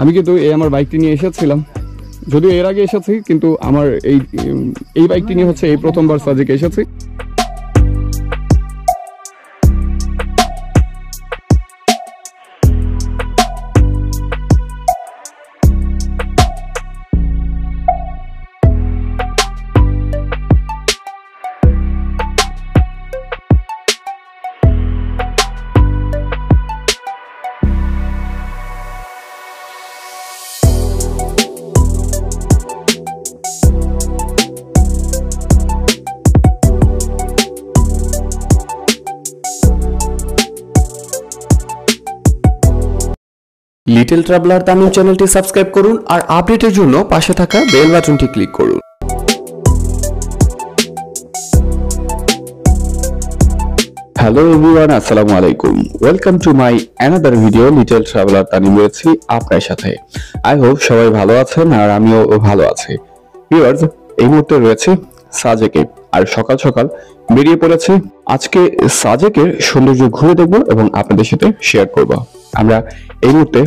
আমি কিন্তু আমার বাইকটি নিয়ে এসেছিলাম, যদিও এর আগে এসেছি, কিন্তু আমার এই বাইকটি নিয়ে হচ্ছে এই প্রথমবার সাজেকে এসেছি। লিটল ট্রাভেলার তানিম চ্যানেলটি সাবস্ক্রাইব করুন আর আপডেটের জন্য পাশে থাকা বেল বাটনটি ক্লিক করুন। হ্যালো এভরিওয়ান, আসসালামু আলাইকুম। Welcome to my another video. Little traveller Tanim রয়েছি আপনার সাথে। আই হোপ সবাই ভালো আছেন আর আমিও ভালো আছি। ভিউয়ার্স, এই মুহূর্তে রয়েছে সাজেকে আর সকাল সকাল বেরিয়ে পড়েছে। আজকে সাজেকের সৌন্দর্য ঘুরে দেখব এবং আপনাদের সাথে শেয়ার করব। আমরা এই মুহূর্তে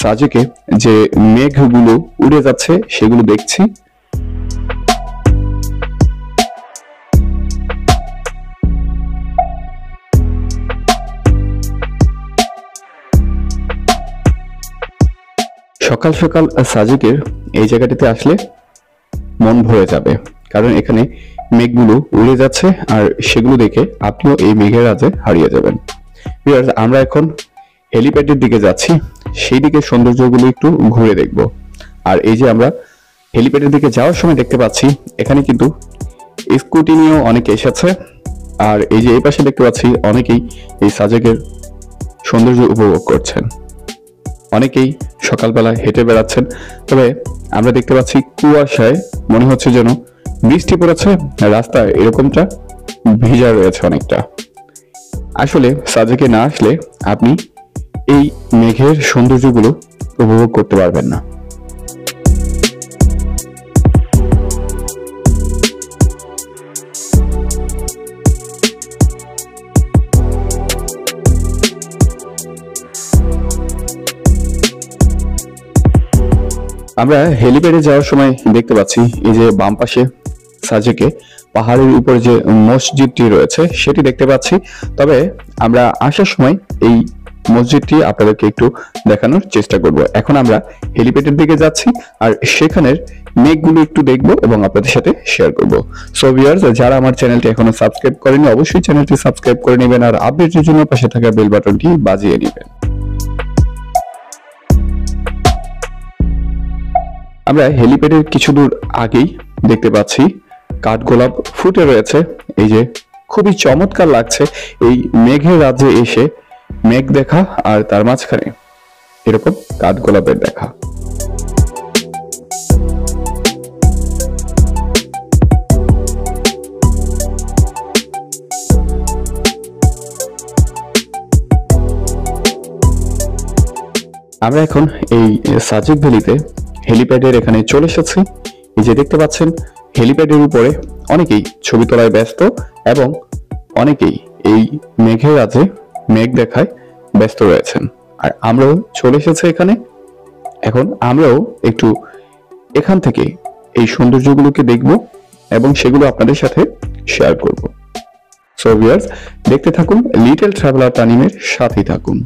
সাজেকে যে মেঘগুলো উড়ে যাচ্ছে সেগুলো দেখছি। সকাল সকাল সাজেকের এই জায়গাটিতে আসলে মন ভরে যাবে, কারণ এখানে মেঘগুলো উড়ে যাচ্ছে আর সেগুলো দেখে আপনিও এই মেঘের রাজে হারিয়ে যাবেন। আমরা এখন হেলিপ্যাডের দিকে যাচ্ছি, সেই দিকে সৌন্দর্যগুলো একটু ঘুরে দেখব। আর এই যে আমরা হেলিপ্যাডের দিকে যাওয়ার সময় দেখতে পাচ্ছি এখানে কিন্তু স্কুটি নিয়েও অনেকে এসেছে। আর এই যে এই পাশে দেখতে পাচ্ছি অনেকেই এই সাজেকের সৌন্দর্য উপভোগ করছেন। অনেকেই সকালবেলা হেঁটে বেড়াচ্ছেন, তবে আমরা দেখতে পাচ্ছি কুয়াশায় মনে হচ্ছে যেন বৃষ্টি পড়েছে, রাস্তা এরকমটা ভিজা রয়েছে অনেকটা। আসলে সাজেকে না আসলে আপনি এই মেঘের সৌন্দর্যগুলো উপভোগ করতে পারবেন না। আমরা হেলিপ্যাডে যাওয়ার সময় দেখতে পাচ্ছি এই যে বাম পাশে সাজেকে পাহাড়ের উপরে যে মসজিদটি রয়েছে সেটি দেখতে পাচ্ছি। তবে আমরা আসার সময় এই মসজিদটি আপনাদেরকে একটু দেখানোর চেষ্টা করব। এখন আমরা হেলিপ্যাডের দিকে যাচ্ছি আর সেখানের মেঘগুলো একটু দেখবো এবং আপনাদের সাথে শেয়ার করব। সো ভিউয়ার্স, যারা আমার চ্যানেলটি এখনো সাবস্ক্রাইব করেনি অবশ্যই চ্যানেলটি সাবস্ক্রাইব করে নেবেন আর আপডেটের জন্য পাশে থাকা বেল বাটনটি বাজিয়ে নেবেন। আমরা হেলিপ্যাডের কিছু দূর আগেই দেখতে পাচ্ছি কাঠগোলাপ ফুটে রয়েছে। এই যে খুবই চমৎকার লাগছে এই মেঘের রাজ্যে এসে মেঘ দেখা আর তার মাঝখানে এরকম কাঠগোলাপের দেখা। আমরা এখন এই সাজেক ভ্যালিতে হেলিপ্যাডের এখানে চলে এসেছি। এই যে দেখতে পাচ্ছেন হেলিপ্যাডের উপরে অনেকেই ছবি তোলায় ব্যস্ত এবং অনেকেই এই মেঘের রাজ্যে মেঘ দেখায় ব্যস্ত রয়েছেন। আর আমরাও চলে এসেছি এখানে। এখন আমরাও একটু এখান থেকে এই সৌন্দর্যগুলোকে দেখব এবং সেগুলো আপনাদের সাথে শেয়ার করব। সো ভিউয়ার্স, দেখতে থাকুন, লিটল ট্রাভেলার তানিমের সাথেই থাকুন।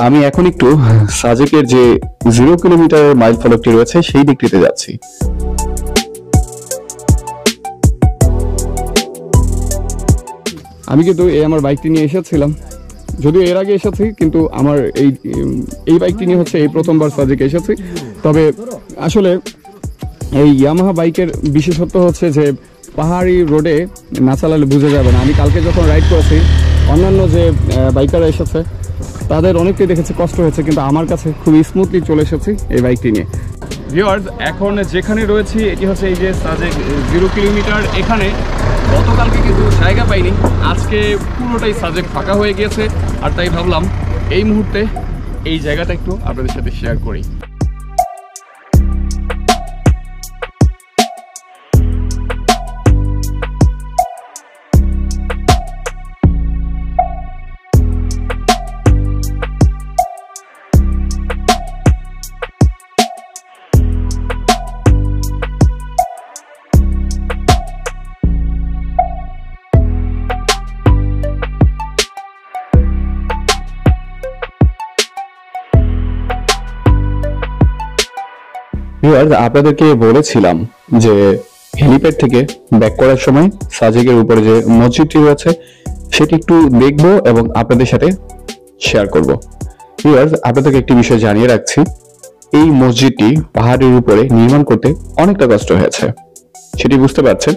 আমি এখন একটু সাজেকের যে 0 কিলোমিটারের মাইল ফলকটি রয়েছে সেই দিকটিতে যাচ্ছি। আমি কিন্তু আমার বাইকটি নিয়ে এসেছিলাম, যদিও এর আগে এসেছি, কিন্তু আমার এই বাইকটি নিয়ে হচ্ছে এই প্রথমবার সাজেকে এসেছি। তবে আসলে এই ইয়ামাহা বাইকের বিশেষত্ব হচ্ছে যে পাহাড়ি রোডে না চালালে বুঝে যাবে না। আমি কালকে যখন রাইড করেছি অন্যান্য যে বাইকাররা এসেছে তাদের অনেকটাই দেখেছে কষ্ট হয়েছে, কিন্তু আমার কাছে খুবই স্মুথলি চলে এসেছি এই বাইকটি নিয়ে। ভিউয়ার্স, এখন যেখানে রয়েছি এটি হচ্ছে এই যে সাজেক 0 কিলোমিটার। এখানে গতকালকে কিন্তু জায়গা পাইনি, আজকে পুরোটাই সাজেক ফাঁকা হয়ে গিয়েছে, আর তাই ভাবলাম এই মুহূর্তে এই জায়গাটা একটু আপনাদের সাথে শেয়ার করি। ভিউয়ার্স, আপনাদেরকে বলেছিলাম যে হেলিপ্যাড থেকে ব্যাক করার সময় সাজেকের উপরে যে মসজিদটি রয়েছে সেটি একটু দেখব এবং আপনাদের সাথে শেয়ার করব। ভিউয়ার্স, আপনাদেরকে একটি বিষয় জানিয়ে রাখছি, এই মসজিদটি পাহাড়ের উপরে নির্মাণ করতে অনেকটা কষ্ট হয়েছে। সেটি বুঝতে পারছেন,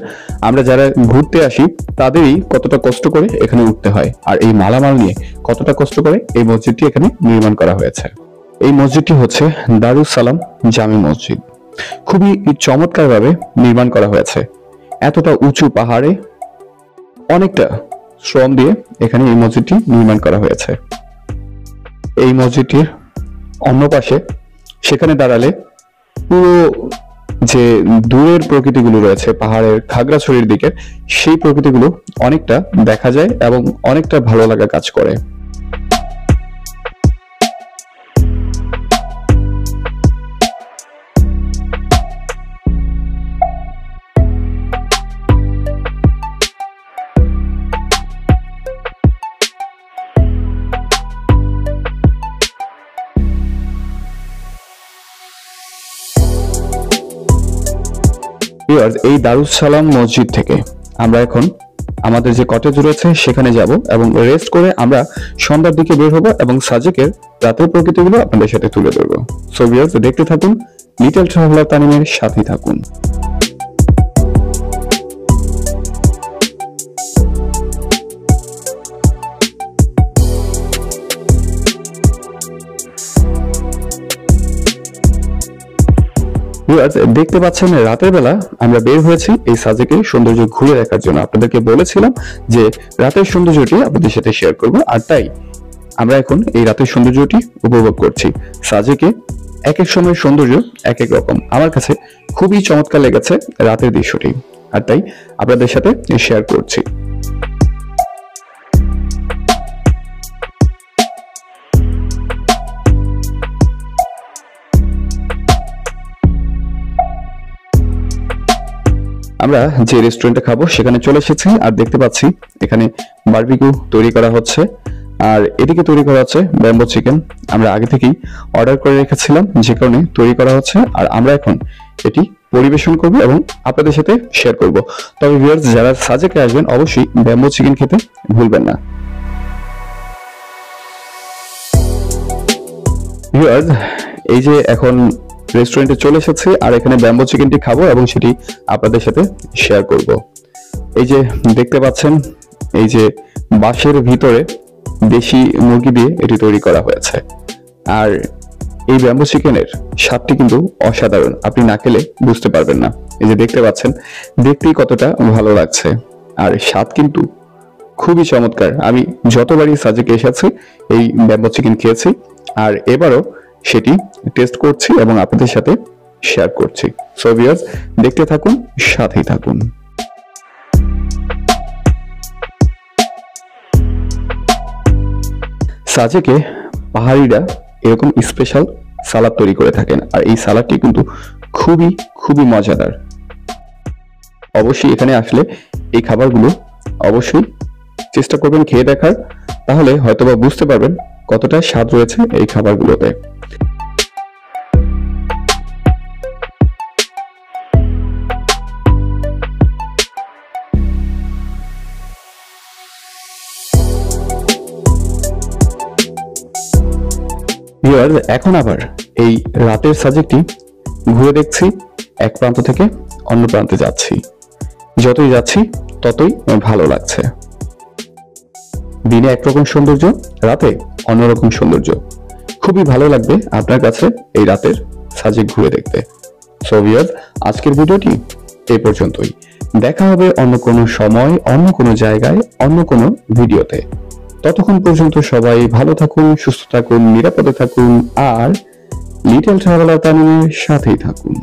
আমরা যারা ঘুরতে আসি তাদেরই কতটা কষ্ট করে এখানে উঠতে হয়, আর এই মালামাল নিয়ে কতটা কষ্ট করে এই মসজিদটি এখানে নির্মাণ করা হয়েছে। এই মসজিদটি হচ্ছে দারুস সালাম জামি মসজিদ। খুবই চমৎকার ভাবে নির্মাণ করা হয়েছে। এতটা উঁচু পাহাড়ে অনেকটা শ্রম দিয়ে এখানে এই মসজিদটি নির্মাণ করা হয়েছে। এই মসজিদটির অন্য পাশে সেখানে দাঁড়ালে পুরো যে দূরের প্রকৃতিগুলো রয়েছে পাহাড়ের খাগড়াছড়ির দিকে, সেই প্রকৃতিগুলো অনেকটা দেখা যায় এবং অনেকটা ভালো লাগা কাজ করে। এই দারুস সালাম মসজিদ থেকে আমরা এখন আমাদের যে কটেজ রয়েছে সেখানে যাব এবং রেস্ট করে আমরা সন্ধ্যার দিকে বের হব এবং সাজেকের রাতের প্রকৃতিগুলো আপনাদের সাথে তুলে ধরবো। সো ভিউয়ার্স, দেখতে থাকুন, লিটল ট্রাভেলার তানিমের সাথে থাকুন। দেখতে পাচ্ছেন, রাতের বেলা আমরা বের হয়েছি এই সাজেকের সৌন্দর্য ঘুরে দেখার জন্য। আপনাদেরকে বলেছিলাম যে রাতের সৌন্দর্যটি আপনাদের সাথে শেয়ার করব, আর তাই আমরা এখন এই রাতের সৌন্দর্যটি উপভোগ করছি। সাজেকে এক এক সময়ের সৌন্দর্য এক এক রকম। আমার কাছে খুবই চমৎকার লেগেছে রাতের দৃশ্যটি, আর তাই আপনাদের সাথে শেয়ার করছি। আমরা যে রেস্টুরেন্টে খাবো সেখানে চলে এসেছি, আর দেখতে পাচ্ছি এখানে বারবিকিউ তৈরি করা হচ্ছে, আর এদিকে তৈরি করা হচ্ছে ব্যাম্বো চিকেন। আমরা আগে থেকেই অর্ডার করে রেখেছিলাম, যে কারণে তৈরি করা হচ্ছে, আর আমরা এখন এটি পরিবেশন করব এবং আপনাদের সাথে শেয়ার করব। তবে ভিউয়ার্স, যারা সাজেকে আসবেন অবশ্যই ব্যাম্বো চিকেন খেতে ভুলবেন না। ভিউয়ার্স, এই যে এখন রেস্টুরেন্টে চলে এসেছি, আর এখানে ব্যাম্বো চিকেনটি খাবো এবং সেটি আপনাদের সাথে শেয়ার করব। এই যে দেখতে পাচ্ছেন, এই যে বাঁশের ভিতরে দেশি মুরগি দিয়ে এটি তৈরি করা হয়েছে, আর এই ব্যাম্বো চিকেনের স্বাদটি কিন্তু অসাধারণ, আপনি না খেলে বুঝতে পারবেন না। এই যে দেখতে পাচ্ছেন, দেখতেই কতটা ভালো লাগছে, আর স্বাদ কিন্তু খুবই চমৎকার। আমি যতবারই সাজেকে এসেছি এই ব্যাম্বো চিকেন খেয়েছি, আর এবারও সেটি টেস্ট করছি এবং আপনাদের সাথে শেয়ার করছি। সো ভিউয়ার্স, দেখতে থাকুন, সাথেই থাকুন। সাজেকে পাহাড়িরা এরকম স্পেশাল সালাদ তৈরি করে থাকেন, আর এই সালাদটি কিন্তু খুবই খুবই মজাদার। অবশ্যই এখানে আসলে এই খাবারগুলো অবশ্যই চেষ্টা করবেন খেয়ে দেখার, তাহলে হয়তোবা বুঝতে পারবেন কতটা স্বাদ রয়েছে এই খাবারগুলোতে। এখন আবার এই রাতের সাজেকটি ঘুরে দেখছি, এক প্রান্ত থেকে অন্য প্রান্তে যাচ্ছি। যতই যাচ্ছি ততই ভালো লাগছে। দিনে একরকম সৌন্দর্য, রাতে অন্যরকম সৌন্দর্য। খুবই ভালো লাগবে আপনার কাছে এই রাতের সাজেক ঘুরে দেখতে। সো ভিউয়ার্স, আজকের ভিডিওটি এই পর্যন্তই। দেখা হবে অন্য কোনো সময়, অন্য কোনো জায়গায়, অন্য কোনো ভিডিওতে। ততক্ষণ পর্যন্ত সবাই ভালো থাকুন, সুস্থ থাকুন, নিরাপদে থাকুন আর লিটল ট্রাভেলার তানিমের সাথেই থাকুন।